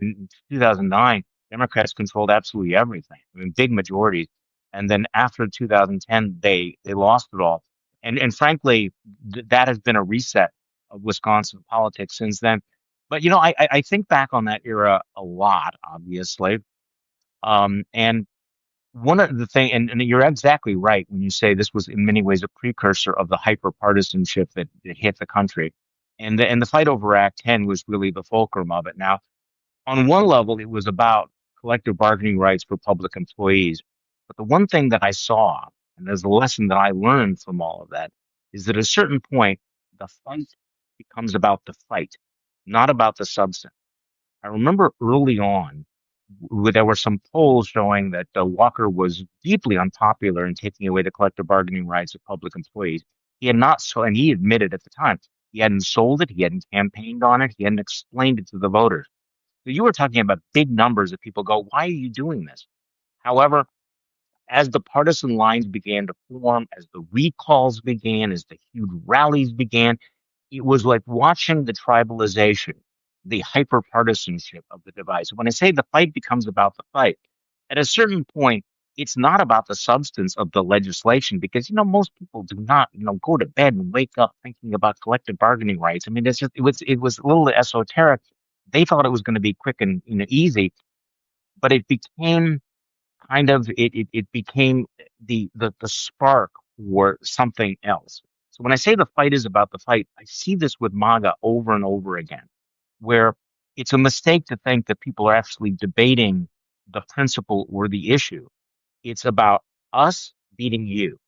in 2009, Democrats controlled absolutely everything. I mean, big majorities. And then after 2010, they lost it all. And frankly, that has been a reset of Wisconsin politics since then. But I think back on that era a lot, obviously. And one of the thing, and you're exactly right when you say this was in many ways a precursor of the hyper partisanship that hit the country. And the fight over Act 10 was really the fulcrum of it. Now, on one level, it was about collective bargaining rights for public employees. But the one thing that I saw, and there's a lesson that I learned from all of that, is that at a certain point, the fight becomes about the fight, not about the substance. I remember early on, there were some polls showing that Walker was deeply unpopular in taking away the collective bargaining rights of public employees. He had not so, and he admitted at the time, he hadn't sold it, he hadn't campaigned on it, he hadn't explained it to the voters. So you were talking about big numbers of people go, why are you doing this? However, as the partisan lines began to form, as the recalls began, as the huge rallies began, it was like watching the tribalization, the hyper partisanship of the device. When I say the fight becomes about the fight, at a certain point, it's not about the substance of the legislation because most people do not go to bed and wake up thinking about collective bargaining rights. I mean, it was a little esoteric. They thought it was going to be quick and easy, but it became it became the spark for something else. So when I say the fight is about the fight, I see this with MAGA over and over again, where it's a mistake to think that people are actually debating the principle or the issue. It's about us beating you.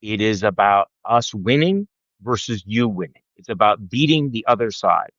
It is about us winning versus you winning. It's about beating the other side.